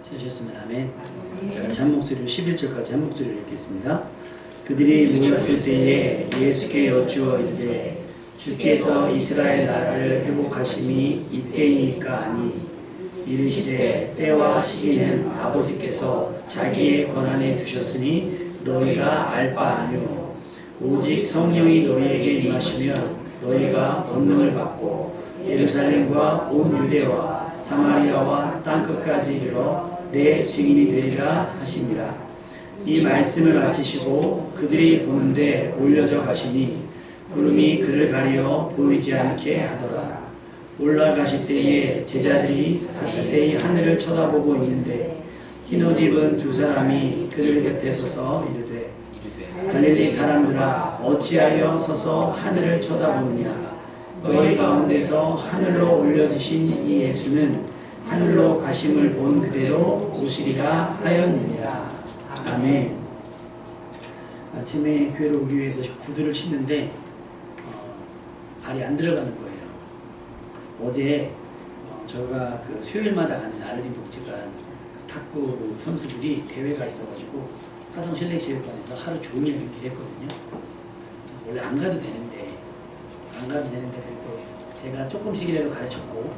찾으셨으면 아멘. 같이 한 목소리로 11절까지 한 목소리로 읽겠습니다. 그들이 모였을 때에 예수께 여쭈어 이르되 주께서 이스라엘 나라를 회복하심이 이때이니까 아니 이르시되 때와 시기는 아버지께서 자기의 권한에 두셨으니 너희가 알 바 아니요 오직 성령이 너희에게 임하시면 너희가 권능을 받고 예루살렘과 온 유대와 사마리아와 땅끝까지 이르러 내 증인이 되리라 하시니라. 이 말씀을 마치시고 그들이 보는데 올려져 가시니 구름이 그를 가리어 보이지 않게 하더라. 올라가실 때에 제자들이 자세히 하늘을 쳐다보고 있는데 흰옷 입은 두 사람이 그들 곁에 서서 이르되 갈릴리 사람들아 어찌하여 서서 하늘을 쳐다보느냐. 너희 가운데서 하늘로 올려지신 이 예수는 하늘로 가심을 본 그대로 오시리라 하였느니라. 아멘. 아침에 교회로 오기 위해서 구두를 신는데 발이 안 들어가는 거예요. 어제 저희가 그 수요일마다 가는 아르딘 복지관 탁구 선수들이 대회가 있어가지고 화성 실내체육관에서 하루 종일 경기를 했거든요. 원래 안 가도 되는데 그래도 제가 조금씩이라도 가르쳤고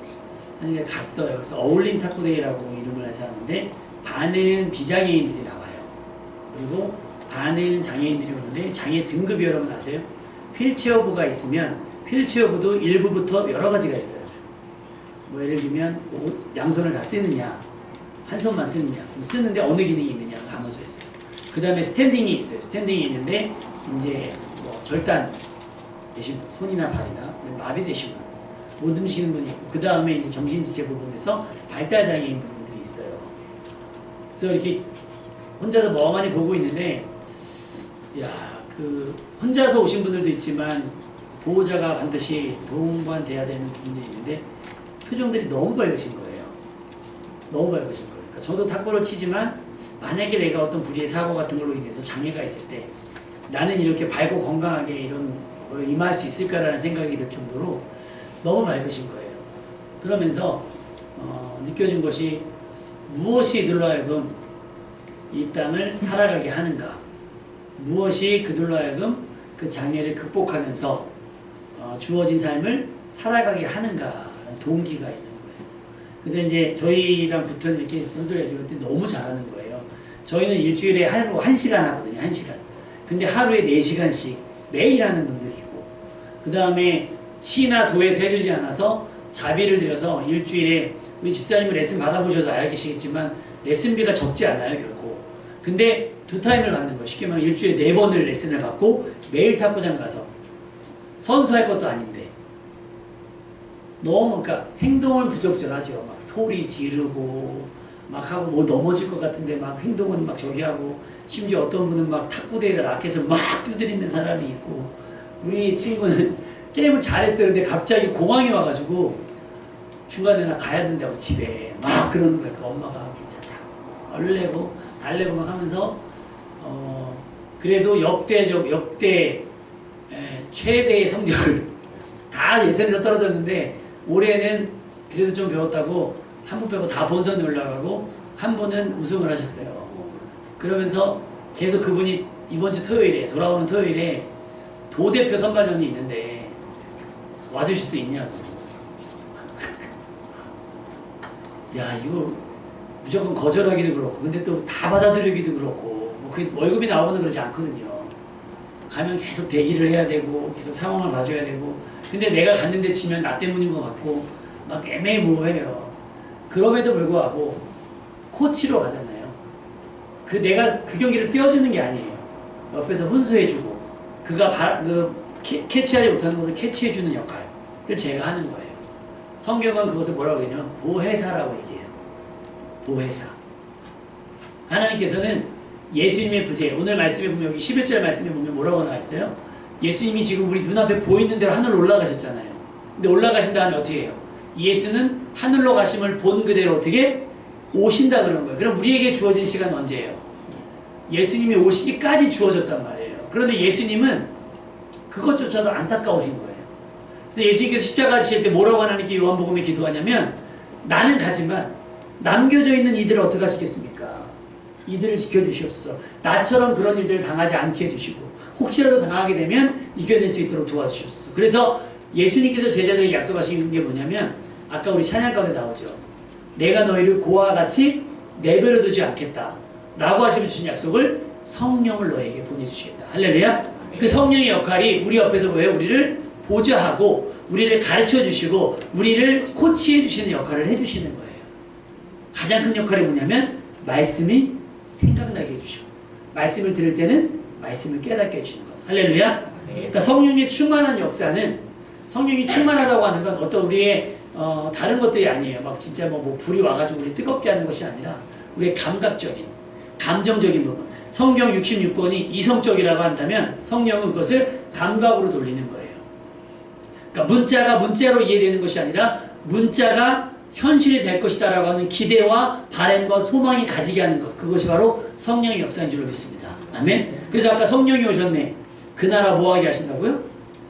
하니까 갔어요. 그래서 어울림 탁구대회라고 이름을 해서 하는데 반은 비장애인들이 나와요. 그리고 반은 장애인들이 오는데 장애 등급이 여러분 아세요? 휠체어부가 있으면 휠체어부도 1부부터 여러 가지가 있어요. 뭐 예를 들면 양손을 다 쓰느냐 한 손만 쓰느냐 쓰는데 어느 기능이 있느냐가 나눠져 있어요. 그 다음에 스탠딩이 있어요. 스탠딩이 있는데 이제 뭐 절단 되신 분, 손이나 발이나 마비되신 분, 못 움직이는 분이 있고 그 다음에 이제 정신지체 부분에서 발달장애인 부분들이 있어요. 그래서 이렇게 혼자서 멍하니 보고 있는데 그 혼자서 오신 분들도 있지만 보호자가 반드시 동반돼야 되는 분들이 있는데 표정들이 너무 밝으신 거예요. 너무 밝으신 거예요. 그러니까 저도 탁구를 치지만 만약에 내가 어떤 불의의 사고 같은 걸로 인해서 장애가 있을 때 나는 이렇게 밝고 건강하게 이런 걸 임할 수 있을까라는 생각이 들 정도로 너무 밝으신 거예요. 그러면서 느껴진 것이 무엇이 이들로 하여금 이 땅을 살아가게 하는가, 무엇이 그들로 하여금 그 장애를 극복하면서 주어진 삶을 살아가게 하는가라는 동기가 있는 거예요. 그래서 이제 저희랑 붙은 이렇게 선수를 해줄 때 너무 잘하는 거예요. 저희는 일주일에 하루 1시간 하거든요. 1시간. 근데 하루에 4시간씩 매일 하는 분들이 있고 그 다음에 치나 도에서 해주지 않아서 자비를 들여서 일주일에 우리 집사님은 레슨 받아보셔서 알겠시겠지만 레슨비가 적지 않아요 결코. 근데 2타임을 받는 거예요. 쉽게 말하면 일주일에 4번을 레슨을 받고 매일 탁구장 가서 선수할 것도 아닌데 너무 그러니까 행동은 부적절하죠. 막 소리 지르고 막 하고 뭐 넘어질 것 같은데 막 행동은 막 저기 하고 심지어 어떤 분은 막 탁구대에다 라켓을 막 두드리는 사람이 있고 우리 친구는 게임을 잘했어요. 근데 갑자기 공황이 와가지고 중간에 나 가야 된다고 집에 막 그러는 거예요. 그러니까 엄마가 괜찮다 얼레고 달래고 막 하면서 그래도 역대 최대의 성적을 다 예선에서 떨어졌는데 올해는 그래도 좀 배웠다고 한 분 빼고 다 본선에 올라가고 한 분은 우승을 하셨어요. 그러면서 계속 그분이 이번 주 토요일에 돌아오는 토요일에 도대표 선발전이 있는데 와주실 수 있냐고. 야 이거 무조건 거절하기도 그렇고 근데 또 다 받아들이기도 그렇고 뭐 그 월급이 나오거나 그러지 않거든요. 가면 계속 대기를 해야 되고 계속 상황을 봐줘야 되고 근데 내가 갔는데 치면 나 때문인 것 같고 막 애매모호해요. 그럼에도 불구하고 코치로 가잖아요. 내가 그 경기를 띄워주는 게 아니에요. 옆에서 훈수해주고 그가 캐치하지 못하는 것을 캐치해주는 역할을 제가 하는 거예요. 성경은 그것을 뭐라고 하냐면 보혜사라고 얘기해요. 보혜사. 하나님께서는 예수님의 부재, 오늘 말씀에 보면 여기 11절 말씀에 보면 뭐라고 나와있어요? 예수님이 지금 우리 눈앞에 보이는 대로 하늘로 올라가셨잖아요. 근데 올라가신 다음에 어떻게 해요? 예수는 하늘로 가심을 본 그대로 어떻게? 오신다 그런 거예요. 그럼 우리에게 주어진 시간은 언제예요? 예수님이 오시기까지 주어졌단 말이에요. 그런데 예수님은 그것조차도 안타까우신 거예요. 그래서 예수님께서 십자가 지실 때 뭐라고 하나님께 요한복음에 기도하냐면 나는 가지만 남겨져 있는 이들을 어떻게 하시겠습니까? 이들을 지켜주시옵소서. 나처럼 그런 일들을 당하지 않게 해주시고 혹시라도 당하게 되면 이겨낼 수 있도록 도와주시옵소서. 그래서 예수님께서 제자들에게 약속하신 게 뭐냐면 아까 우리 찬양 가운데 나오죠. 내가 너희를 고아와 같이 내버려 두지 않겠다 라고 하시면서 주신 약속을 성령을 너에게 보내주시겠다. 할렐루야. 그 성령의 역할이 우리 옆에서 왜 우리를 보좌하고 우리를 가르쳐 주시고 우리를 코치해 주시는 역할을 해주시는 거예요. 가장 큰 역할이 뭐냐면 말씀이 생각나게 해주시고 말씀을 들을 때는 말씀을 깨닫게 해주시는 것. 할렐루야. 그러니까 성령의 충만한 역사는 성령이 충만하다고 하는 건 어떤 우리의 다른 것들이 아니에요. 막 진짜 뭐 불이 와가지고 우리 뜨겁게 하는 것이 아니라 우리의 감각적인 감정적인 부분. 성경 66권이 이성적이라고 한다면 성령은 그것을 감각으로 돌리는 거예요. 그러니까 문자가 문자로 이해되는 것이 아니라 문자가 현실이 될 것이다 라고 하는 기대와 바람과 소망이 가지게 하는 것. 그것이 바로 성령의 역사인 줄로 믿습니다. 아멘. 그래서 아까 성령이 오셨네. 그 나라 뭐하게 하신다고요?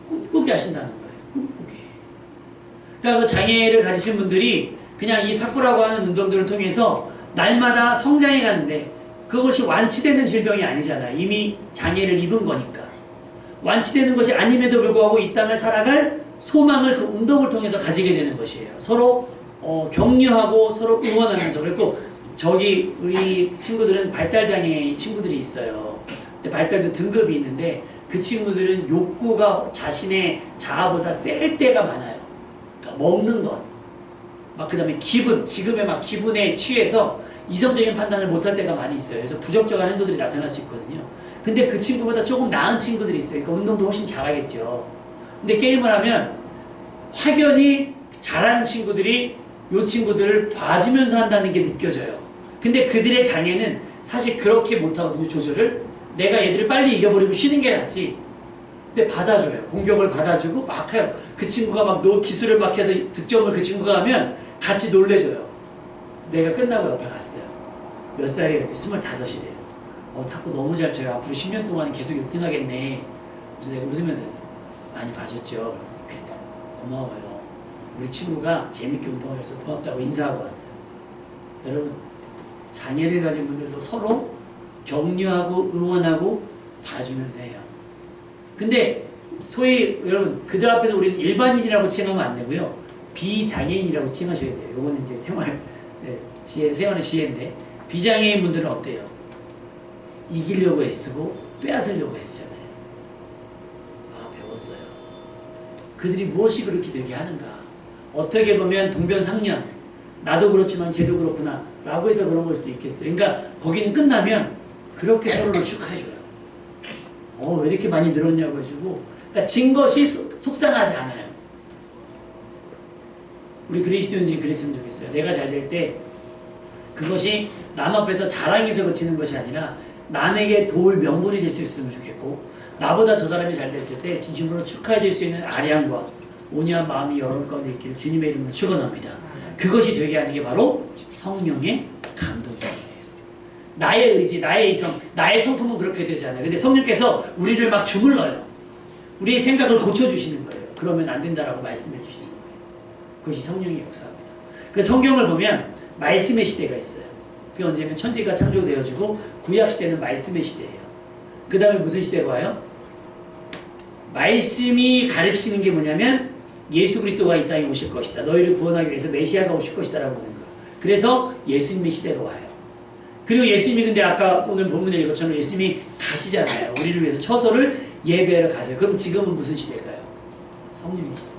꿈꾸게 하신다는 거예요. 꿈꾸게. 그러니까 그 장애를 가지신 분들이 그냥 이 탁구라고 하는 운동들을 통해서 날마다 성장해 가는데 그것이 완치되는 질병이 아니잖아요. 이미 장애를 입은 거니까. 완치되는 것이 아님에도 불구하고 이 땅을 살아갈 소망을 그 운동을 통해서 가지게 되는 것이에요. 서로 격려하고 서로 응원하면서. 그리고 저기 우리 친구들은 발달장애 친구들이 있어요. 근데 발달도 등급이 있는데 그 친구들은 욕구가 자신의 자아보다 셀 때가 많아요. 그러니까 먹는 것, 막 그 다음에 기분, 지금의 막 기분에 취해서 이성적인 판단을 못할 때가 많이 있어요. 그래서 부적절한 행동들이 나타날 수 있거든요. 근데 그 친구보다 조금 나은 친구들이 있어요. 그러니까 운동도 훨씬 잘하겠죠. 근데 게임을 하면 확연히 잘하는 친구들이 이 친구들을 봐주면서 한다는 게 느껴져요. 근데 그들의 장애는 사실 그렇게 못하거든요. 조절을. 내가 얘들을 빨리 이겨버리고 쉬는 게 낫지. 근데 받아줘요. 공격을 받아주고 막 해요. 그 친구가 막 기술을 막 해서 득점을 그 친구가 하면 같이 놀래줘요. 그래서 내가 끝나고 옆에 갔어요. 몇 살이에요? 그때 25이래요. 탁구 너무 잘 쳐요. 앞으로 10년 동안 계속 1등 하겠네. 그래서 내가 웃으면서 해서 많이 봐줬죠. 그래, 고마워요. 우리 친구가 재밌게 운동해서 고맙다고 인사하고 왔어요. 여러분, 장애를 가진 분들도 서로 격려하고 응원하고 봐주면서 해요. 근데 소위 여러분 그들 앞에서 우리는 일반인이라고 칭하면 안 되고요. 비장애인이라고 칭하셔야 돼요. 요거는 이제 생활의 지혜인데 비장애인 분들은 어때요? 이기려고 애쓰고 빼앗으려고 애쓰잖아요. 배웠어요. 그들이 무엇이 그렇게 되게 하는가? 어떻게 보면 동병상련, 나도 그렇지만 쟤도 그렇구나 라고 해서 그런 걸 수도 있겠어요. 그러니까 거기는 끝나면 그렇게 서로를 축하해줘요. 왜 이렇게 많이 늘었냐고 해주고, 그러니까 진 것이 속상하지 않아요. 우리 그리스도인들이 그랬으면 좋겠어요. 내가 잘 될 때 그것이 남 앞에서 자랑해서 그치는 것이 아니라 남에게 도울 명분이 될 수 있으면 좋겠고, 나보다 저 사람이 잘 됐을 때 진심으로 축하해 줄 수 있는 아량과 온유한 마음이 여러분 가운데 있기를 주님의 이름으로 축원합니다. 그것이 되게 하는 게 바로 성령의 감동이에요. 나의 의지, 나의 이성, 나의 성품은 그렇게 되잖아요. 근데 성령께서 우리를 막 주물러요. 우리의 생각을 고쳐주시는 거예요. 그러면 안 된다라고 말씀해 주시는 거예요. 그것이 성령의 역사입니다. 그래서 성경을 보면 말씀의 시대가 있어요. 그게 언제면 천지가 창조되어지고 구약 시대는 말씀의 시대예요. 그 다음에 무슨 시대가 와요? 말씀이 가르치는 게 뭐냐면 예수 그리스도가 이 땅에 오실 것이다. 너희를 구원하기 위해서 메시아가 오실 것이다 라고 하는 거예요. 그래서 예수님의 시대로 와요. 그리고 예수님이 근데 아까 오늘 본문에 이것처럼 예수님이 가시잖아요. 우리를 위해서 처소를 예배하러 가세요. 그럼 지금은 무슨 시대일까요? 성령의 시대.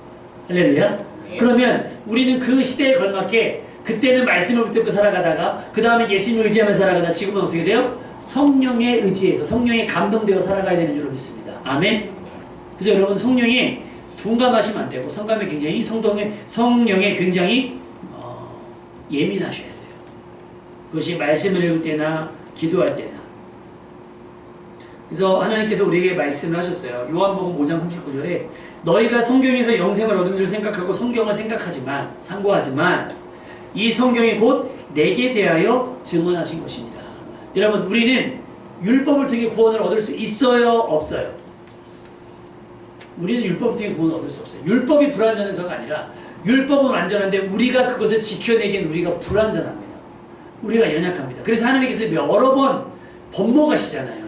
할렐루야. 그러면 우리는 그 시대에 걸맞게 그때는 말씀을 붙들고 살아가다가 그 다음에 예수님을 의지하며 살아가다 지금은 어떻게 돼요? 성령에 의지해서 성령에 감동되어 살아가야 되는 줄로 믿습니다. 아멘. 그래서 여러분 성령에 둔감하시면 안 되고 성감에 굉장히 성령에 굉장히 예민하셔야 돼요. 그것이 말씀을 읽을 때나 기도할 때나. 그래서 하나님께서 우리에게 말씀을 하셨어요. 요한복음 5장 39절에 너희가 성경에서 영생을 얻은 줄 생각하고 성경을 생각하지만 상고하지만 이 성경이 곧 내게 대하여 증언하신 것입니다. 여러분 우리는 율법을 통해 구원을 얻을 수 있어요? 없어요? 우리는 율법을 통해 구원을 얻을 수 없어요. 율법이 불완전해서가 아니라 율법은 완전한데 우리가 그것을 지켜내기엔 우리가 불완전합니다. 우리가 연약합니다. 그래서 하나님께서 여러 번 번복하시잖아요.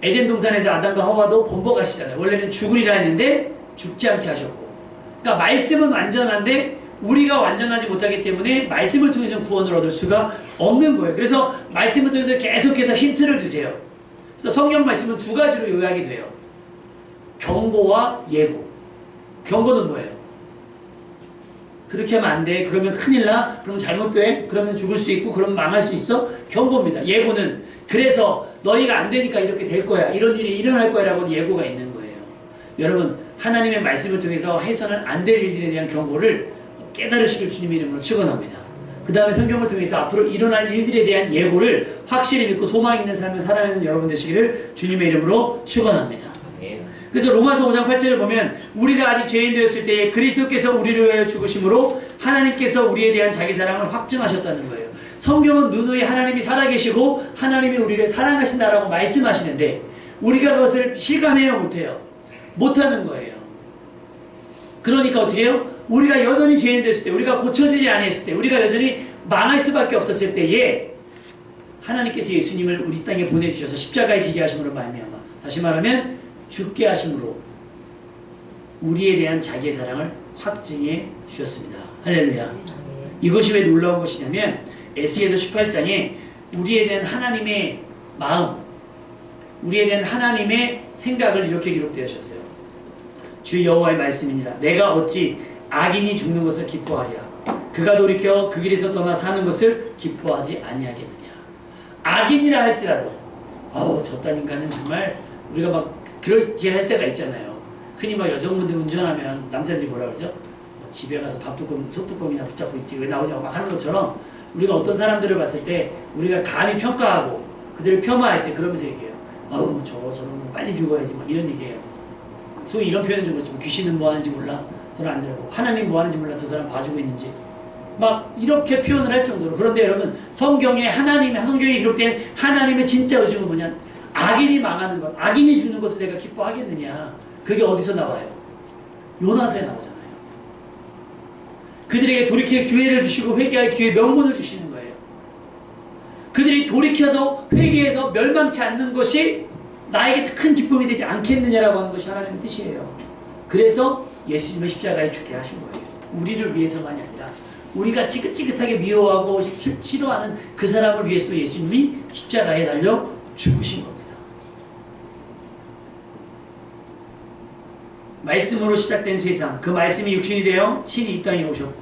에덴 동산에서 아담과 하와도 번복하시잖아요. 원래는 죽으리라 했는데 죽지 않게 하셨고. 그러니까 말씀은 완전한데 우리가 완전하지 못하기 때문에 말씀을 통해서 구원을 얻을 수가 없는 거예요. 그래서 말씀을 통해서 계속해서 힌트를 주세요. 그래서 성경 말씀은 두 가지로 요약이 돼요. 경고와 예고. 경고는 뭐예요? 그렇게 하면 안 돼. 그러면 큰일 나. 그러면 잘못돼. 그러면 죽을 수 있고 그러면 망할 수 있어. 경고입니다. 예고는 그래서 너희가 안 되니까 이렇게 될 거야. 이런 일이 일어날 거야 라고 예고가 있는 거예요. 여러분 하나님의 말씀을 통해서 해서는 안 될 일들에 대한 경고를 깨달으시길 주님의 이름으로 축원합니다. 그 다음에 성경을 통해서 앞으로 일어날 일들에 대한 예고를 확실히 믿고 소망 있는 삶을 살아내는 여러분 되시기를 주님의 이름으로 축원합니다. 그래서 로마서 5장 8절을 보면 우리가 아직 죄인 되었을 때에 그리스도께서 우리를 위하여 죽으심으로 하나님께서 우리에 대한 자기 사랑을 확증하셨다는 거예요. 성경은 누누이 하나님이 살아계시고 하나님이 우리를 사랑하신다라고 말씀하시는데 우리가 그것을 실감해야 못해요. 못하는 거예요. 그러니까 어떻게 해요? 우리가 여전히 죄인 됐을 때, 우리가 고쳐지지 않았을 때, 우리가 여전히 망할 수밖에 없었을 때에 하나님께서 예수님을 우리 땅에 보내주셔서 십자가에 지게 하심으로 말미암아, 다시 말하면 죽게 하심으로 우리에 대한 자기의 사랑을 확증해 주셨습니다. 할렐루야. 이것이 왜 놀라운 것이냐면 에스겔서 18장에 우리에 대한 하나님의 마음, 우리에 대한 하나님의 생각을 이렇게 기록되어 하셨어요. 주 여호와의 말씀이니라. 내가 어찌 악인이 죽는 것을 기뻐하랴. 그가 돌이켜 그 길에서 떠나 사는 것을 기뻐하지 아니하겠느냐. 악인이라 할지라도 저딴 인간은 정말 우리가 막 그렇게 할 때가 있잖아요. 흔히 막 여성분들 운전하면 남자들이 뭐라 그러죠? 집에 가서 밥뚜껑, 소뚜껑이나 붙잡고 있지 왜 나오냐고 막 하는 것처럼 우리가 어떤 사람들을 봤을 때 우리가 감히 평가하고 그들을 폄하할 때 그러면서 얘기해요. 저런 거 빨리 죽어야지 막 이런 얘기해요. 소위 이런 표현은 좀 그렇지만 귀신은 뭐 하는지 몰라. 저는 안 잘하고 하나님 뭐 하는지 몰라. 저 사람 봐주고 있는지 막 이렇게 표현을 할 정도로. 그런데 여러분 성경에 성경에 기록된 하나님의 진짜 의지가 뭐냐? 악인이 망하는 것, 악인이 죽는 것을 내가 기뻐하겠느냐. 그게 어디서 나와요? 요나서에 나오잖아요. 그들에게 돌이킬 기회를 주시고 회개할 기회 명분을 주시는 거예요. 그들이 돌이켜서 회개해서 멸망치 않는 것이 나에게 큰 기쁨이 되지 않겠느냐라고 하는 것이 하나님의 뜻이에요. 그래서 예수님을 십자가에 죽게 하신 거예요. 우리를 위해서만이 아니라 우리가 지긋지긋하게 미워하고 싫어하는 그 사람을 위해서도 예수님이 십자가에 달려 죽으신 겁니다. 말씀으로 시작된 세상, 그 말씀이 육신이 되어 친히 이 땅에 오셨고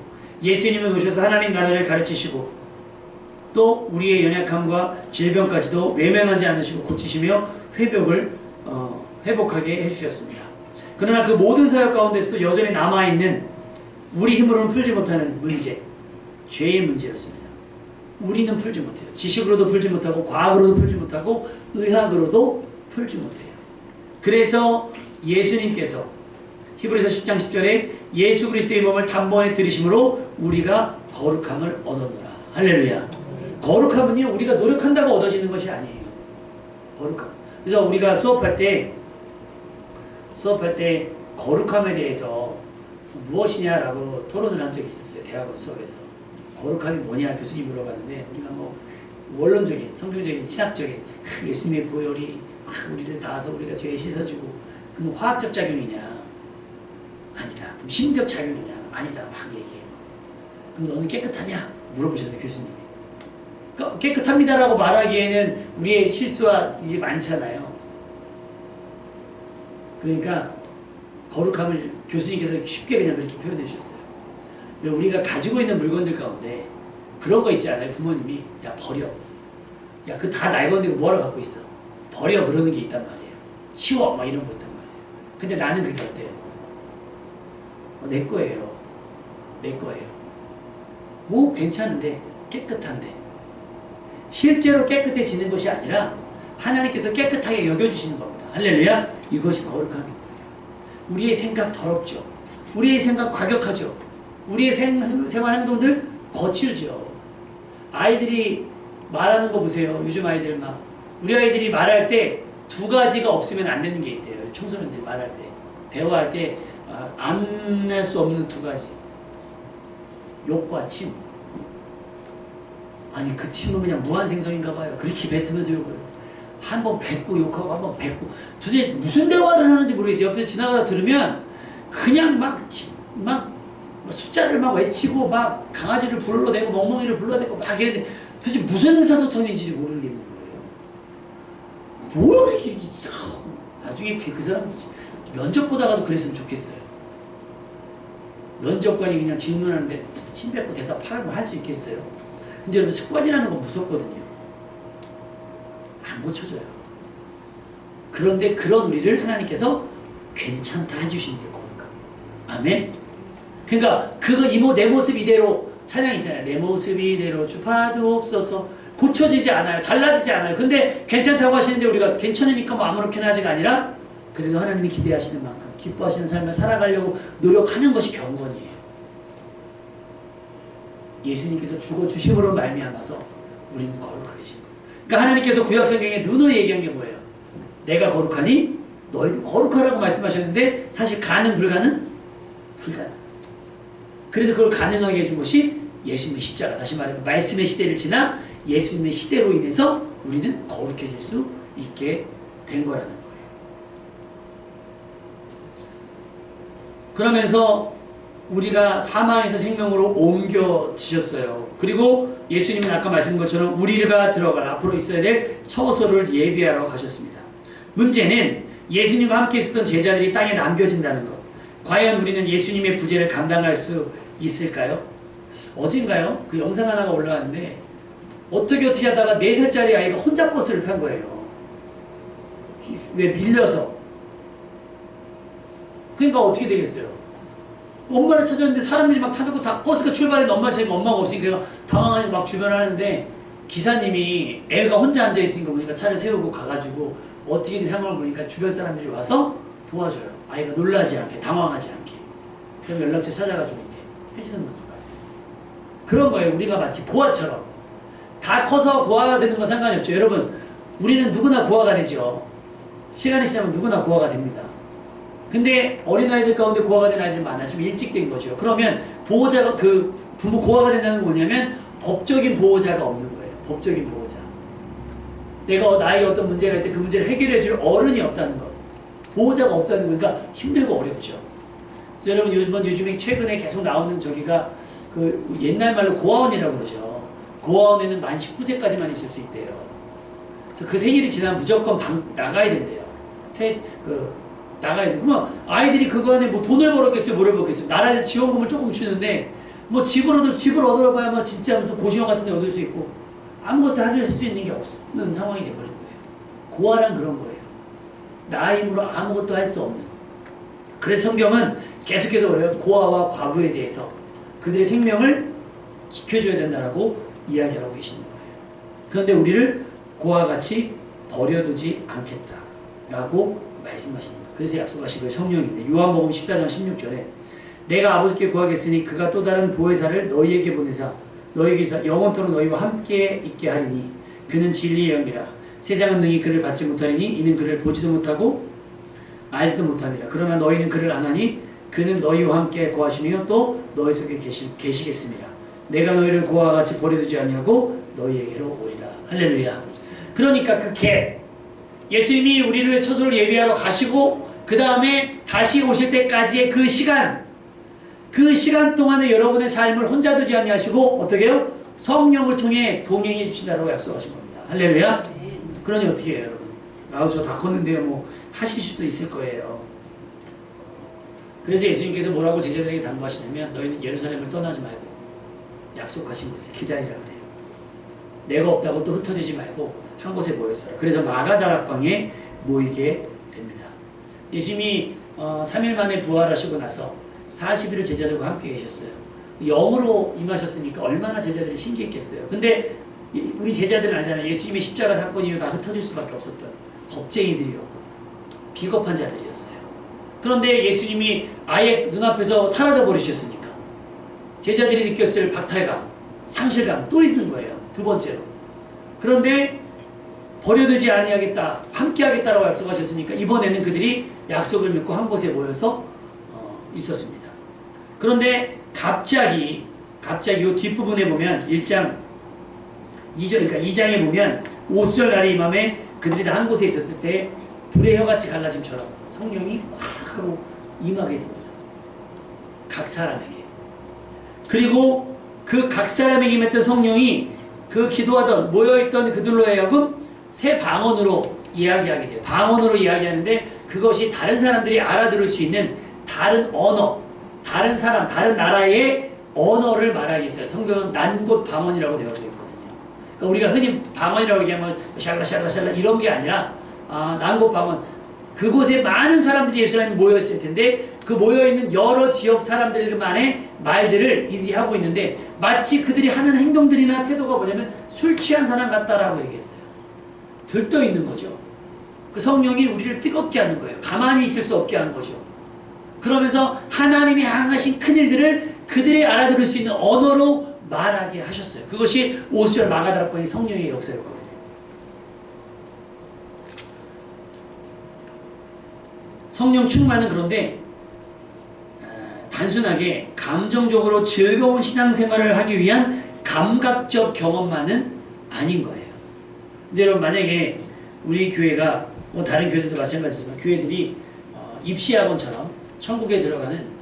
예수님은 오셔서 하나님 나라를 가르치시고 또 우리의 연약함과 질병까지도 외면하지 않으시고 고치시며 회복하게 해주셨습니다. 그러나 그 모든 사역 가운데서도 여전히 남아있는 우리 힘으로는 풀지 못하는 문제, 죄의 문제였습니다. 우리는 풀지 못해요. 지식으로도 풀지 못하고 과학으로도 풀지 못하고 의학으로도 풀지 못해요. 그래서 예수님께서 히브리서 10장 10절에 예수 그리스도의 몸을 단번에 들이심으로 우리가 거룩함을 얻었노라. 할렐루야. 거룩함은요 우리가 노력한다고 얻어지는 것이 아니에요. 거룩함. 그래서 우리가 수업할 때 거룩함에 대해서 무엇이냐라고 토론을 한 적이 있었어요. 대학원 수업에서. 거룩함이 뭐냐 교수님이 물어봤는데 우리가 뭐 원론적인 성경적인 신학적인 예수님의 보혈이 우리를 닿아서 우리가 죄에 씻어주고 그럼 화학적 작용이냐? 아니다. 그럼 심적 작용이냐? 아니다. 막 얘기해요. 그럼 너는 깨끗하냐? 물어보셨어요 교수님이. 그러니까 깨끗합니다라고 말하기에는 우리의 실수와 이게 많잖아요. 그러니까 거룩함을 교수님께서 쉽게 그냥 그렇게 표현해 주셨어요. 우리가 가지고 있는 물건들 가운데 그런 거 있지 않아요? 부모님이 야 버려. 야 그거 다 날 건데 뭐하러 갖고 있어. 버려 그러는 게 있단 말이에요. 치워 막 이런 거 있단 말이에요. 근데 나는 그게 어때요? 내 거예요. 내 거예요. 뭐 괜찮은데 깨끗한데 실제로 깨끗해지는 것이 아니라 하나님께서 깨끗하게 여겨주시는 겁니다. 할렐루야. 이것이 거룩함인 거예요. 우리의 생각 더럽죠. 우리의 생각 과격하죠. 우리의 생활 행동들 거칠죠. 아이들이 말하는 거 보세요. 요즘 아이들 막 우리 아이들이 말할 때 두 가지가 없으면 안 되는 게 있대요. 청소년들이 말할 때 대화할 때 안 할 수 없는 두 가지. 욕과 침. 아니 그 친구 그냥 무한생성인가 봐요. 그렇게 뱉으면서 욕을 해요. 한 번 뱉고 욕하고 한 번 뱉고 도대체 무슨 대화를 하는지 모르겠어요. 옆에서 지나가다 들으면 그냥 막 숫자를 막 외치고 막 강아지를 불러대고 멍멍이를 불러대고 막 이랬는데 도대체 무슨 의사소통인지 모르겠는 거예요. 뭘 이렇게 나중에 그 사람 면접 보다가도 그랬으면 좋겠어요. 면접관이 그냥 질문하는데 침 뱉고 대답하라고 할 수 있겠어요? 근데 여러분 습관이라는 건 무섭거든요. 안 고쳐져요. 그런데 그런 우리를 하나님께서 괜찮다 해주시는 게 거룩함. 아멘? 그러니까 내 모습 이대로 찬양 있잖아요. 내 모습 이대로 주파도 없어서 고쳐지지 않아요. 달라지지 않아요. 근데 괜찮다고 하시는데 우리가 괜찮으니까 뭐 아무렇게나 하지가 아니라 그래도 하나님이 기대하시는 만큼 기뻐하시는 삶을 살아가려고 노력하는 것이 경건이에요. 예수님께서 죽어주심으로 말미암아서 우리는 거룩하게 진 거예요. 그러니까 하나님께서 구약성경에 누누이 얘기한 게 뭐예요? 내가 거룩하니 너희도 거룩하라고 말씀하셨는데 사실 가능 불가능? 불가능. 그래서 그걸 가능하게 해준 것이 예수님의 십자가. 다시 말하면 말씀의 시대를 지나 예수님의 시대로 인해서 우리는 거룩해질 수 있게 된 거라는 거예요. 그러면서 우리가 사망에서 생명으로 옮겨지셨어요. 그리고 예수님은 아까 말씀드린 것처럼 우리가 들어갈 앞으로 있어야 될 처소를 예비하러 가셨습니다. 문제는 예수님과 함께 있었던 제자들이 땅에 남겨진다는 것. 과연 우리는 예수님의 부재를 감당할 수 있을까요? 어젠가요? 그 영상 하나가 올라왔는데 어떻게 하다가 4살짜리 아이가 혼자 버스를 탄 거예요. 왜 밀려서. 그러니까 어떻게 되겠어요? 엄마를 찾았는데 사람들이 막 타고 다 버스가 출발했는데 엄마 찾으면 엄마가 없으니까 당황하고 막 주변하는데 기사님이 애가 혼자 앉아있으니까 보니까 차를 세우고 가가지고 어떻게 된 상황을 보니까 주변 사람들이 와서 도와줘요. 아이가 놀라지 않게, 당황하지 않게. 그럼 연락처 찾아가지고 이제 해주는 모습을 봤어요. 그런 거예요. 우리가 마치 고아처럼. 다 커서 고아가 되는 건 상관이 없죠. 여러분, 우리는 누구나 고아가 되죠. 시간이 지나면 누구나 고아가 됩니다. 근데 어린아이들 가운데 고아가 된 아이들 많아. 좀 일찍 된 거죠. 그러면 보호자가, 부모 고아가 된다는 건 뭐냐면 법적인 보호자가 없는 거예요. 법적인 보호자. 내가 나에게 어떤 문제가 있을 때 그 문제를 해결해 줄 어른이 없다는 거. 보호자가 없다는 거니까 힘들고 어렵죠. 그래서 여러분 요즘에 최근에 계속 나오는 저기가 그 옛날 말로 고아원이라고 그러죠. 고아원에는 만 19세까지만 있을 수 있대요. 그래서 그 생일이 지나면 무조건 나가야 된대요. 나가야 돼. 그러면 아이들이 그거 안에 뭐 돈을 벌었겠어요? 뭐를 벌었겠어요? 나라에서 지원금을 조금 주는데 뭐 집을 얻어봐야 뭐 진짜 무슨 고시원 같은 데 얻을 수 있고 아무것도 할 수 있는 게 없는 상황이 돼버린 거예요. 고아란 그런 거예요. 나 힘으로 아무것도 할 수 없는. 그래서 성경은 계속해서 그래요. 고아와 과부에 대해서 그들의 생명을 지켜줘야 된다라고 이야기하고 계시는 거예요. 그런데 우리를 고아같이 버려두지 않겠다라고 말씀하시는 거예요. 그래서 약속하신 거예요. 성령인데 요한복음 14장 16절에 내가 아버지께 구하겠으니 그가 또 다른 보혜사를 너희에게 보내사 너희에게서 영원토록 너희와 함께 있게 하리니 그는 진리의 영이라 세상은 능히 그를 받지 못하리니 이는 그를 보지도 못하고 알지도 못함이라. 그러나 너희는 그를 아나니 그는 너희와 함께 거하시며 또 너희 속에 계시겠습니다. 내가 너희를 고아와 같이 버려두지 아니하고 너희에게로 오리라. 할렐루야. 그러니까 그 갭, 예수님이 우리를 처소를 예비하러 가시고 그 다음에 다시 오실 때까지의 그 시간 동안에 여러분의 삶을 혼자 두지 아니하시고 어떻게 해요? 성령을 통해 동행해 주신다고 약속하신 겁니다. 할렐루야. 그러니 어떻게 해요, 여러분? 저 다 컸는데요. 뭐 하실 수도 있을 거예요. 그래서 예수님께서 뭐라고 제자들에게 당부하시냐면 너희는 예루살렘을 떠나지 말고 약속하신 곳을 기다리라 그래요. 내가 없다고 또 흩어지지 말고 한 곳에 모였어라. 그래서 마가다락방에 모이게 됩니다. 예수님이 3일 만에 부활하시고 나서 40일을 제자들과 함께 계셨어요. 영으로 임하셨으니까 얼마나 제자들이 신기했겠어요. 근데 우리 제자들은 알잖아요. 예수님의 십자가 사건 이후 다 흩어질 수밖에 없었던 겁쟁이들이었고 비겁한 자들이었어요. 그런데 예수님이 아예 눈앞에서 사라져 버리셨으니까 제자들이 느꼈을 박탈감, 상실감 또 있는 거예요. 두 번째로. 그런데 버려두지 아니하겠다, 함께하겠다라고 약속하셨으니까 이번에는 그들이 약속을 믿고 한 곳에 모여서 있었습니다. 그런데 갑자기 이 뒷부분에 보면 1장 그러니까 2장에 보면 오수절 날이 임함에 그들이 다 한 곳에 있었을 때 불의 혀같이 갈라짐처럼 성령이 확 하고 임하게 됩니다. 각 사람에게. 그리고 그 각 사람에게 임했던 성령이 그 기도하던 모여있던 그들로 하여금 새 방언으로 이야기하게 돼요. 방언으로 이야기하는데 그것이 다른 사람들이 알아들을 수 있는 다른 언어, 다른 사람, 다른 나라의 언어를 말하기 위해서 성경은 난곳 방언이라고 되어 있거든요. 그러니까 우리가 흔히 방언이라고 얘기하면 샬라샬라샬라 이런 게 아니라 난곳 방언. 그곳에 많은 사람들이 예루살렘에 모여있을 텐데 그 모여있는 여러 지역 사람들만의 말들을 이들이 하고 있는데 마치 그들이 하는 행동들이나 태도가 뭐냐면 술 취한 사람 같다라고 얘기했어요. 들떠있는 거죠. 그 성령이 우리를 뜨겁게 하는 거예요. 가만히 있을 수 없게 하는 거죠. 그러면서 하나님이 행하신 큰일들을 그들이 알아들을 수 있는 언어로 말하게 하셨어요. 그것이 오수절 마가다락방의 성령의 역사였거든요. 성령 충만은 그런데 단순하게 감정적으로 즐거운 신앙생활을 하기 위한 감각적 경험만은 아닌 거예요. 근데 여러분 만약에 우리 교회가 다른 교회들도 마찬가지지만 교회들이 입시학원처럼 천국에 들어가는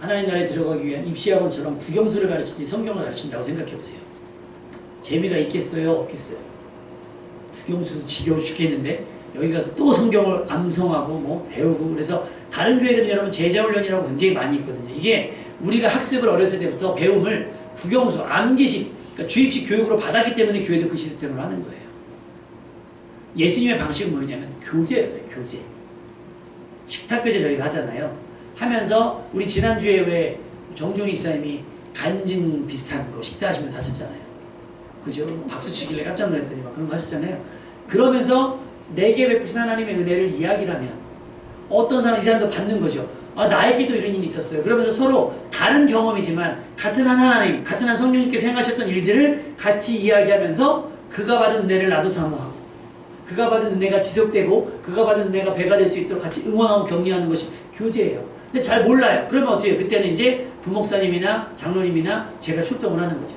하나님 나라에 들어가기 위한 입시학원처럼 국영수를 가르치듯이 성경을 가르친다고 생각해보세요. 재미가 있겠어요? 없겠어요? 국영수도 지겨워 죽겠는데 여기 가서 또 성경을 암송하고 뭐 배우고 그래서 다른 교회들은 여러분 제자훈련이라고 굉장히 많이 있거든요. 이게 우리가 학습을 어렸을 때부터 배움을 국영수, 암기식, 그러니까 주입식 교육으로 받았기 때문에 교회도 그 시스템을 하는 거예요. 예수님의 방식은 뭐였냐면 교제였어요. 교제. 식탁교제 저희가 하잖아요. 하면서 우리 지난주에 왜 정종희 지사님이 간증 비슷한 거 식사하시면서 하셨잖아요. 그죠? 박수 치길래 깜짝 놀랐더니 막 그런 거 하셨잖아요. 그러면서 내게 베푸신 하나님의 은혜를 이야기를 하면 어떤 사람 이 사람도 받는 거죠. 나에게도 이런 일이 있었어요. 그러면서 서로 다른 경험이지만 같은 한 하나님, 같은 한 성령님께서 행하셨던 일들을 같이 이야기하면서 그가 받은 은혜를 나도 사모하고 그가 받은 은혜가 지속되고 그가 받은 은혜가 배가 될 수 있도록 같이 응원하고 격려하는 것이 교제예요. 근데 잘 몰라요. 그러면 어떻게 해요? 그때는 이제 부목사님이나 장로님이나 제가 출동을 하는 거죠.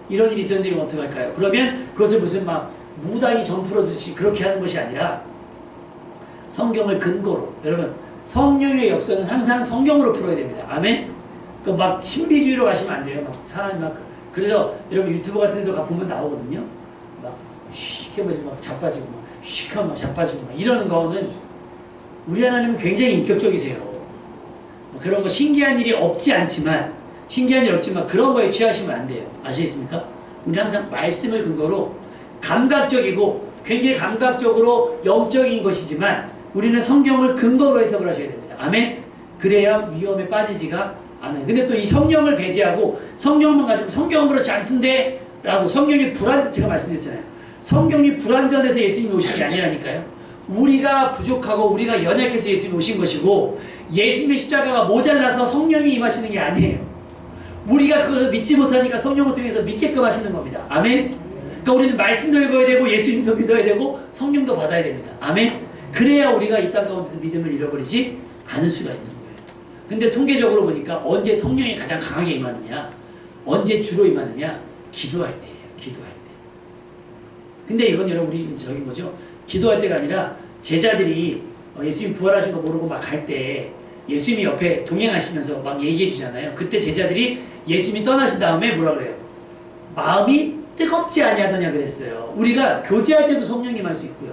이런 일이 있었는데 이거 어떻게 할까요? 그러면 그것을 무슨 막 무당이 점 풀어주듯이 그렇게 하는 것이 아니라 성경을 근거로 여러분 성령의 역사는 항상 성경으로 풀어야 됩니다. 아멘? 막 신비주의로 가시면 안 돼요. 막 사람이 막 그래서 여러분 유튜브 같은 데도 보면 나오거든요. 막 휙 해버리고 막 자빠지고 막 휙 하면 막 자빠지고 막 이러는 거는 우리 하나님은 굉장히 인격적이세요. 그런 거 신기한 일이 없지 않지만 그런 거에 취하시면 안 돼요. 아시겠습니까? 우리 항상 말씀을 근거로 감각적이고 굉장히 감각적으로 영적인 것이지만 우리는 성경을 근거로 해석을 하셔야 됩니다. 아멘? 그래야 위험에 빠지지가 않아요. 근데 또 이 성령을 배제하고 성경만 가지고 성경은 그렇지 않던데 라고 성경이 제가 말씀드렸잖아요. 성경이 불완전해서 예수님이 오신 게 아니라니까요. 우리가 부족하고 우리가 연약해서 예수님이 오신 것이고 예수님의 십자가가 모자라서 성령이 임하시는 게 아니에요. 우리가 그것을 믿지 못하니까 성령을 통해서 믿게끔 하시는 겁니다. 아멘? 그러니까 우리는 말씀도 읽어야 되고 예수님도 믿어야 되고 성령도 받아야 됩니다. 아멘? 그래야 우리가 이 땅 가운데서 믿음을 잃어버리지 않을 수가 있는 거예요. 근데 통계적으로 보니까 언제 성령이 가장 강하게 임하느냐, 언제 주로 임하느냐, 기도할 때예요. 기도할 때. 근데 이건 여러분 우리 저기 뭐죠? 기도할 때가 아니라 제자들이 예수님 부활하신 거 모르고 막 갈 때 예수님이 옆에 동행하시면서 막 얘기해 주잖아요. 그때 제자들이 예수님이 떠나신 다음에 뭐라 그래요? 마음이 뜨겁지 아니하더냐 그랬어요. 우리가 교제할 때도 성령이 임할 수 있고요.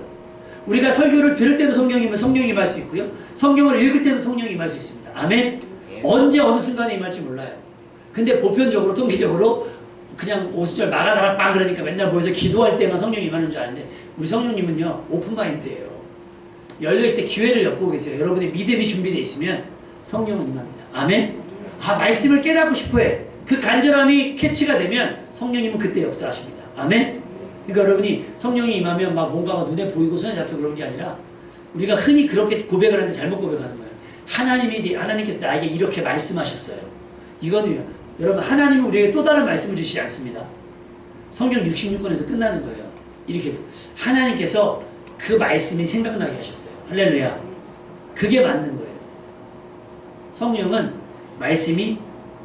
우리가 설교를 들을 때도 성령이 임할 수 있고요. 성경을 읽을 때도 성령이 임할 수 있습니다. 아멘? 언제 어느 순간에 임할지 몰라요. 근데 보편적으로 통계적으로 그냥 오수절 마가다락방 그러니까 맨날 모여서 기도할 때만 성령이 임하는 줄 아는데 우리 성령님은요 오픈마인드예요. 열려있을 때 기회를 엿보고 계세요. 여러분의 믿음이 준비되어 있으면 성령은 임합니다. 아멘? 말씀을 깨닫고 싶어해. 그 간절함이 캐치가 되면 성령님은 그때 역사하십니다. 아멘? 그러니까 여러분이 성령이 임하면 막 뭔가가 눈에 보이고 손에 잡히고 그런 게 아니라 우리가 흔히 그렇게 고백을 하는데 잘못 고백하는 거예요. 하나님께서 나에게 이렇게 말씀하셨어요. 이거는요. 여러분 하나님은 우리에게 또 다른 말씀을 주시지 않습니다. 성경 66권에서 끝나는 거예요. 이렇게 하나님께서 그 말씀이 생각나게 하셨어요. 할렐루야. 그게 맞는 거예요. 성령은 말씀이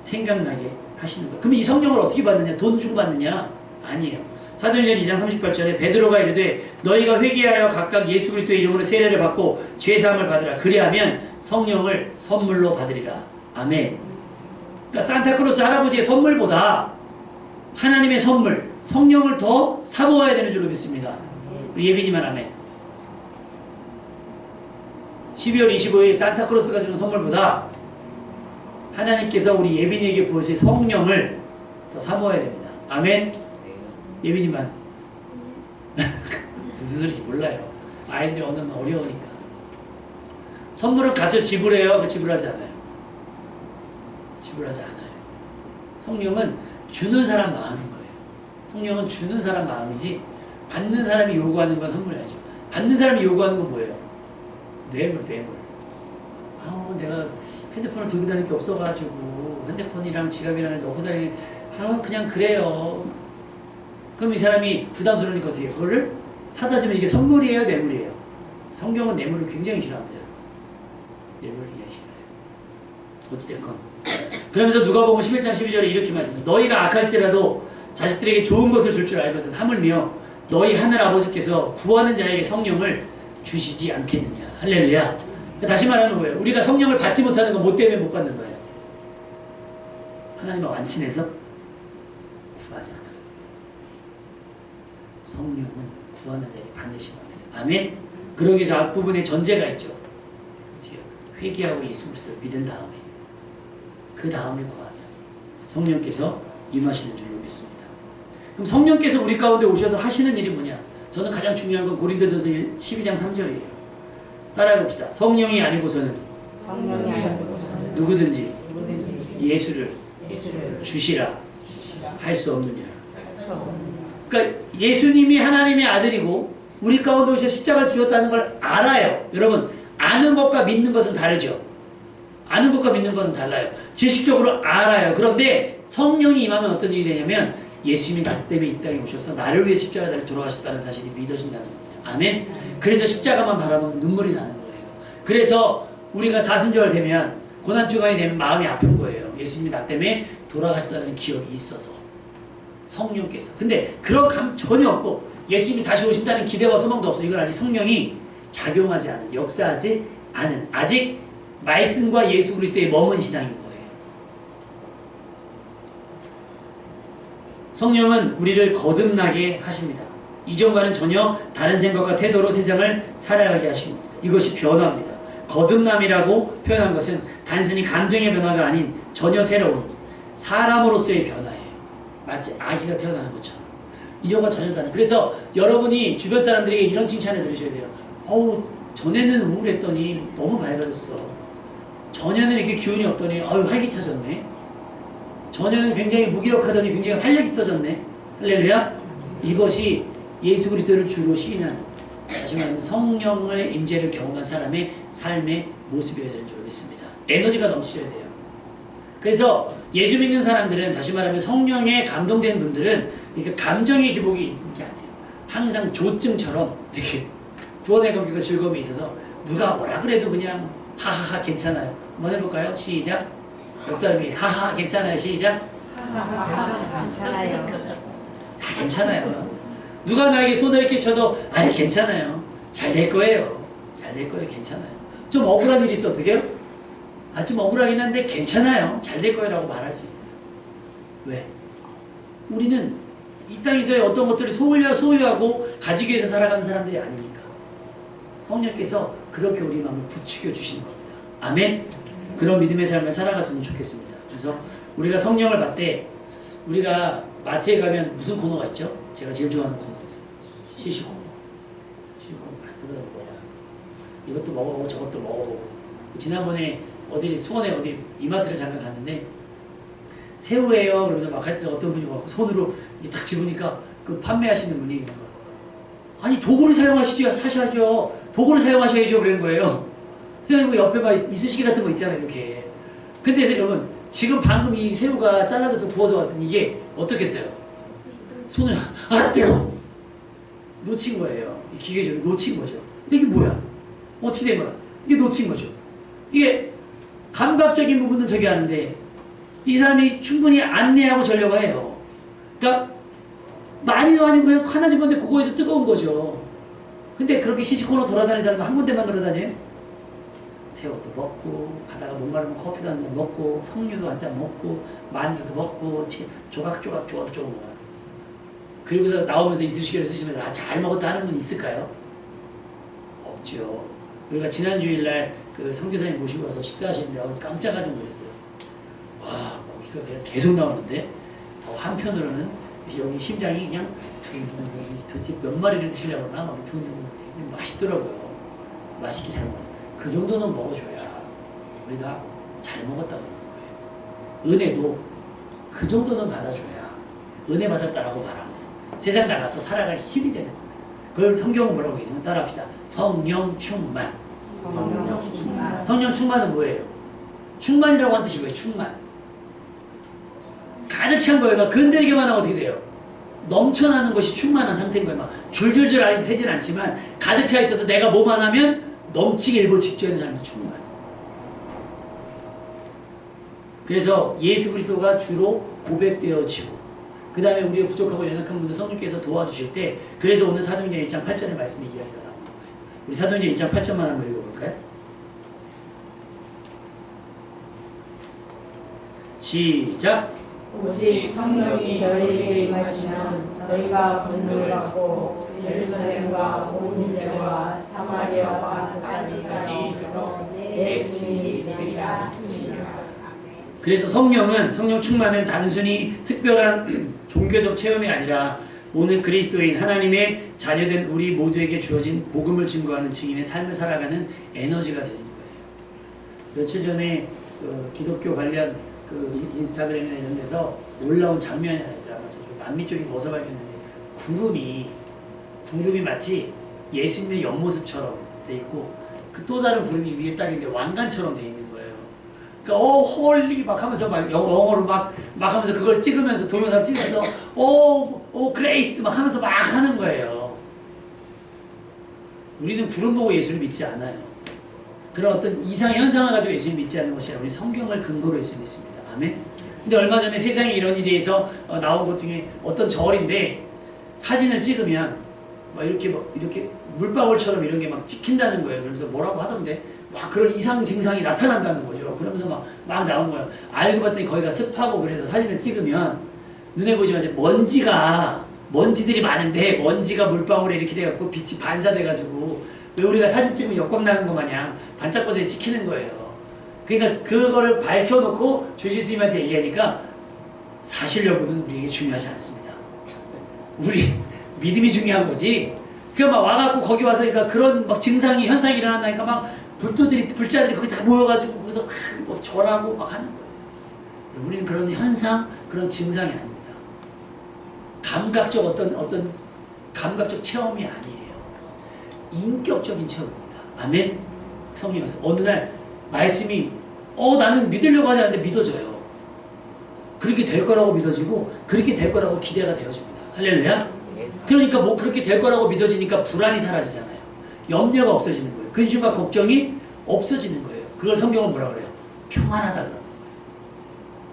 생각나게 하시는 거예요. 그럼 이 성령을 어떻게 받느냐? 돈 주고 받느냐? 아니에요. 사도행전 2장 38절에 베드로가 이르되 너희가 회개하여 각각 예수 그리스도의 이름으로 세례를 받고 죄사함을 받으라. 그리하면 성령을 선물로 받으리라. 아멘. 그러니까 산타크로스 할아버지의 선물보다 하나님의 선물, 성령을 더 사모해야 되는 줄로 믿습니다. 우리 예빈이만 아멘. 12월 25일 산타크로스가 주는 선물보다 하나님께서 우리 예빈이에게 부으실 성령을 더 사모해야 됩니다. 아멘. 예빈이만 무슨 소리인지 몰라요. 아이들이 언어는 어려우니까. 선물은 값을 지불해요? 그 지불하지 않아요? 지불하지 않아요. 성령은 주는 사람 마음인 거예요. 성령은 주는 사람 마음이지 받는 사람이 요구하는 건 선물해야죠. 받는 사람이 요구하는 건 뭐예요? 뇌물. 아우 내가 핸드폰을 들고 다닐 게 없어가지고 핸드폰이랑 지갑이랑 넣고 다니는 그냥 그래요. 그럼 이 사람이 부담스러우니까 어떻게 해요? 그거를 사다 주면 이게 선물이에요? 뇌물이에요? 성경은 뇌물을 굉장히 싫어합니다. 뇌물을 굉장히 싫어해요. 어찌됐건 그러면서 누가복음 11장 12절에 이렇게 말씀합니다. 너희가 악할지라도 자식들에게 좋은 것을 줄 줄 알거든. 하물며 너희 하늘 아버지께서 구하는 자에게 성령을 주시지 않겠느냐. 할렐루야. 다시 말하는 거예요. 우리가 성령을 받지 못하는 건 뭐 때문에 못 받는 거예요? 하나님과 완친해서 구하지 않아서. 성령은 구하는 자에게 반드시 합니다. 아멘. 그러기 위해서 앞부분에 전제가 있죠. 어떻게 회개하고 예수 그리스도를 믿은 다음에 그 다음에 구하면 성령께서 임하시는 줄로 믿습니다. 그럼 성령께서 우리 가운데 오셔서 하시는 일이 뭐냐? 저는 가장 중요한 건 고린도전서 12장 3절이에요. 따라해 봅시다. 성령이 아니고서는 누구든지 예수를 주시라 할 수 없느니라. 그러니까 예수님이 하나님의 아들이고 우리 가운데 오셔서 십자가를 주셨다는 걸 알아요. 여러분 아는 것과 믿는 것은 다르죠. 아는 것과 믿는 것은 달라요. 지식적으로 알아요. 그런데 성령이 임하면 어떤 일이 되냐면 예수님이 나 때문에 이 땅에 오셔서 나를 위해 십자가를 돌아가셨다는 사실이 믿어진다는 겁니다. 아멘. 그래서 십자가만 바라보면 눈물이 나는 거예요. 그래서 우리가 사순절 되면 고난주간이 되면 마음이 아픈 거예요. 예수님이 나 때문에 돌아가셨다는 기억이 있어서 성령께서. 근데 그런 감 전혀 없고 예수님이 다시 오신다는 기대와 소망도 없어. 이건 아직 성령이 작용하지 않은, 역사하지 않은, 아직 말씀과 예수 그리스도에 머문 신앙인 거예요. 성령은 우리를 거듭나게 하십니다. 이전과는 전혀 다른 생각과 태도로 세상을 살아가게 하신 겁니다. 이것이 변화입니다. 거듭남이라고 표현한 것은 단순히 감정의 변화가 아닌 전혀 새로운 사람으로서의 변화예요. 마치 아기가 태어나는 것처럼. 이전과 전혀 다른. 그래서 여러분이 주변 사람들에게 이런 칭찬을 들으셔야 돼요. 어우, 전에는 우울했더니 너무 밝아졌어. 전에는 이렇게 기운이 없더니 아유 활기차졌네. 전에는 굉장히 무기력하더니 굉장히 활력 있어졌네. 할렐루야. 이것이 예수 그리스도를 주로 시인하는, 다시 말하면 성령의 임재를 경험한 사람의 삶의 모습이어야 되는 줄 믿습니다. 에너지가 넘치셔야 돼요. 그래서 예수 믿는 사람들은, 다시 말하면 성령에 감동된 분들은 이렇게 감정의 기복이 있는 게 아니에요. 항상 조증처럼 되게 구원의 감격과 즐거움이 있어서 누가 뭐라 그래도 그냥 하하하 괜찮아요. 한번 해볼까요? 시작. 옆 사람이 하하 괜찮아요. 시작. 괜찮아요. 다 괜찮아요. 누가 나에게 손을 이렇게 쳐도 아니 괜찮아요. 잘 될 거예요. 잘 될 거예요. 괜찮아요. 좀 억울한 일이 있어 어떻게 해요? 아, 좀 억울하긴 한데 괜찮아요. 잘 될 거예요 라고 말할 수 있어요. 왜? 우리는 이 땅에서의 어떤 것들을 소유하고 가지기 위해서 살아가는 사람들이 아니니까. 성령께서 그렇게 우리 마음을 부추겨 주시는 겁니다. 아멘. 그런 믿음의 삶을 살아갔으면 좋겠습니다. 그래서 우리가 성령을 받을 때, 우리가 마트에 가면 무슨 코너가 있죠? 제가 제일 좋아하는 코너. 시식코너. 시식코너 막 돌아다니고 이것도 먹어보고 저것도 먹어보고. 지난번에 수원에 어디 이마트를 잠깐 갔는데 새우예요. 그러면서 막 할 때 어떤 분이 와서 손으로 딱 집으니까 그 판매하시는 분이 아니 도구를 사셔야죠. 도구를 사용하셔야죠. 그러는 거예요. 선생님 옆에 막 이쑤시개 같은 거 있잖아요. 이렇게. 근데 여러분 지금 방금 이 새우가 잘라져서 구워서 왔더니 이게 어떻겠어요? 손을 뜨거워. 놓친 거예요. 기계적으로 놓친 거죠. 이게 뭐야? 어떻게 된 거야? 이게 놓친 거죠. 이게 감각적인 부분은 저기 하는데 이 사람이 충분히 안내하고 전려고 해요. 그러니까 많이도 아니고 그냥 하나 집었는데 그거에도 뜨거운 거죠. 근데 그렇게 시시콜로 돌아다니는 사람은 한 군데만 돌아다녀요? 새우도 먹고, 가다가 목마르면 커피도 한 잔 먹고, 석류도 한 잔 먹고, 만두도 먹고, 조각조각 먹어요. 그리고서 나오면서 이쑤시개를 쓰시면서 잘 먹었다 하는 분 있을까요? 없죠. 우리가 지난 주일날 그 선교사님 모시고 와서 식사하시는데 깜짝 놀랐어요. 와, 고기가 그냥 계속 나오는데 한편으로는 여기 심장이 그냥 두근두근, 도대체 몇 마리를 드시려고 그러나 막 두근두근. 맛있더라고요. 맛있게 잘 먹었어요. 그 정도는 먹어줘야 우리가 잘 먹었다 그러는 거예요. 은혜도 그 정도는 받아줘야 은혜 받았다라고 말하고 세상 나가서 살아갈 힘이 되는 겁니다. 그걸 성경은 뭐라고 얘기하냐면 따라합시다. 성령 충만. 성령 충만. 성령 충만은 뭐예요? 충만이라고 한 뜻이 뭐예요? 충만. 가득 찬 거예요. 건드리기만 하면 어떻게 돼요? 넘쳐나는 것이 충만한 상태인 거예요. 막 줄줄줄 새진 않지만 가득 차 있어서 내가 뭐만 하면 넘치게 일보 직전의 삶이 충만. 그래서 예수 그리스도가 주로 고백되어지고 그 다음에 우리가 부족하고 연약한 분들 성령께서 도와주실 때 그래서 오늘 사도행전 1장 8절의 말씀의 이야기가 나오는 거예요. 우리 사도행전 1장 8절만 한번 읽어볼까요? 시작! 오직 성령이 너희에게 임하시면 너희가 권능을 받고 예루살렘과 온 유대와 사마리아와 땅까지 이르러 내 증인이 되리라 하시니라. 그래서 성령 충만은 단순히 특별한 종교적 체험이 아니라 오늘 그리스도인 하나님의 자녀된 우리 모두에게 주어진 복음을 증거하는 증인의 삶을 살아가는 에너지가 되는 거예요. 며칠 전에 기독교 관련 인스타그램이나 이런 데서 올라온 장면이 하나 있어요. 아마 저쪽 남미 쪽이 어디서 발견했는데 구름이 마치 예수님의 옆모습처럼 돼 있고 그 또 다른 구름이 위에 딱 있는데 왕관처럼 돼 있는 거예요. 그러니까 홀리 막 하면서 막 영어로 막 하면서 그걸 찍으면서 동영상 찍어서 그레이스 막 하면서 막 하는 거예요. 우리는 구름 보고 예수를 믿지 않아요. 그런 어떤 이상 현상을 가지고 예수를 믿지 않는 것이 아니라 우리 성경을 근거로 예수를 믿습니다. 아멘. 근데 얼마 전에 세상에 이런 일에 대해서 나온 것 중에 어떤 절인데 사진을 찍으면 막 이렇게 물방울처럼 이런 게 막 찍힌다는 거예요. 그러면서 뭐라고 하던데 막 그런 이상 증상이 나타난다는 거죠. 그러면서 막 나온 거예요. 알고 봤더니 거기가 습하고 그래서 사진을 찍으면 눈에 보이지만 먼지들이 많은데 먼지가 물방울에 이렇게 돼갖고 빛이 반사돼가지고 왜 우리가 사진 찍으면 역광 나는 거 마냥 반짝거리게 찍히는 거예요. 그러니까 그거를 밝혀놓고 주지스님한테 얘기하니까 사실 여부는 우리에게 중요하지 않습니다. 우리 믿음이 중요한 거지. 그러니까 막 와갖고 거기 와서 그러니까 그런 막 증상이 현상이 일어난다니까 막 불자들이 거기 다 모여가지고 거기서 뭐 절하고 막 하는 거예요. 우리는 그런 현상, 그런 증상이 아닙니다. 감각적 어떤 감각적 체험이 아니에요. 인격적인 체험입니다. 아멘. 성령에서 어느 날 말씀이 나는 믿으려고 하지 않는데 믿어져요. 그렇게 될 거라고 믿어지고 그렇게 될 거라고 기대가 되어집니다. 할렐루야. 그러니까 뭐 그렇게 될 거라고 믿어지니까 불안이 사라지잖아요. 염려가 없어지는 거예요. 근심과 걱정이 없어지는 거예요. 그걸 성경은 뭐라 그래요? 평안하다 그러는 거예요.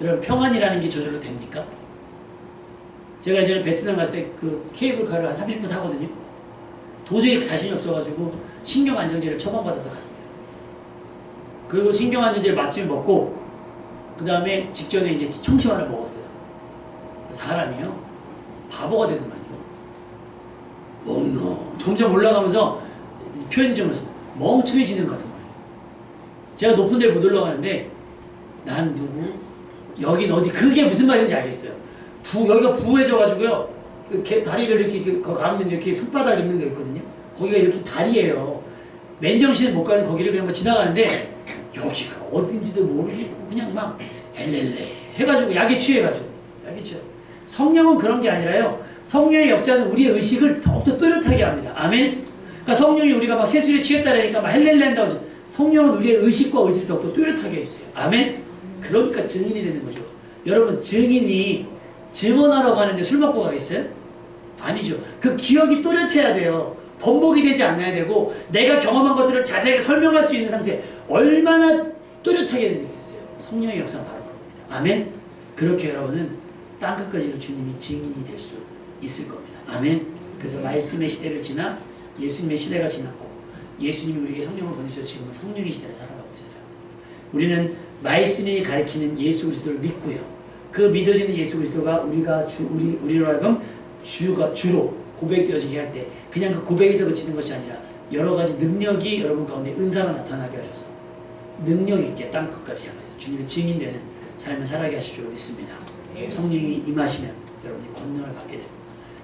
여러분 평안이라는 게 저절로 됩니까? 제가 예전에 베트남 갔을 때 그 케이블카를 한 30분 타거든요. 도저히 자신이 없어가지고 신경안정제를 처방받아서 갔어요. 그리고 신경안정제를 마침에 먹고 그 다음에 직전에 이제 청심환을 먹었어요. 사람이요 바보가 되더만요. 점점 올라가면서 표현적으로 멍청해지는 것 같은 거예요. 제가 높은 데를 못 올라가는데 난 누구? 여긴 어디? 그게 무슨 말인지 알겠어요. 여기가 부해져가지고요. 다리를 이렇게 가면 이렇게 손바닥 있는 거 있거든요. 거기가 이렇게 다리예요. 맨정신에 못 가는 거기를 그냥 뭐 지나가는데 여기가 어딘지도 모르겠고 그냥 막 헬렐레 해가지고 약에 취해가지고 성령은 그런 게 아니라요. 성령의 역사는 우리의 의식을 더욱더 또렷하게 합니다. 아멘. 그러니까 성령이 우리가 막 세술에 취했다라니까 막 헬렐레 한다고 하죠. 성령은 우리의 의식과 의지를 더욱더 또렷하게 해주세요. 아멘. 그러니까 증인이 되는 거죠. 여러분 증인이 증언하러 가는데 술 먹고 가겠어요? 아니죠. 그 기억이 또렷해야 돼요. 번복이 되지 않아야 되고 내가 경험한 것들을 자세하게 설명할 수 있는 상태. 얼마나 또렷하게 되겠어요. 성령의 역사는 바로 그겁니다. 아멘. 그렇게 여러분은 땅끝까지로 주님이 증인이 될 수 있을 겁니다. 아멘. 그래서 말씀의 시대를 지나 예수님의 시대가 지났고 예수님이 우리에게 성령을 보내셔서 지금은 성령의 시대를 살아가고 있어요. 우리는 말씀이 가리키는 예수 그리스도를 믿고요. 그 믿어지는 예수 그리스도가 우리로 하여금 주로 고백되어지게 할 때 그냥 그 고백에서 그치는 것이 아니라 여러 가지 능력이 여러분 가운데 은사로 나타나게 하셔서 능력 있게 땅 끝까지 향해서 주님의 증인되는 삶을 살아가게 하실 줄 믿습니다. 성령이 임하시면 여러분이 권능을 받게 됩니다.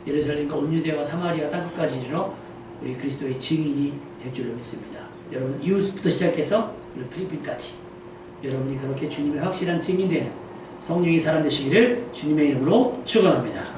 예루살렘과 온 유대와 사마리아 땅 끝까지 이르러 우리 그리스도의 증인이 될 줄로 믿습니다. 여러분 이웃부터 시작해서 그리고 필리핀까지 여러분이 그렇게 주님의 확실한 증인되는 성령의 사람 되시기를 주님의 이름으로 축원합니다.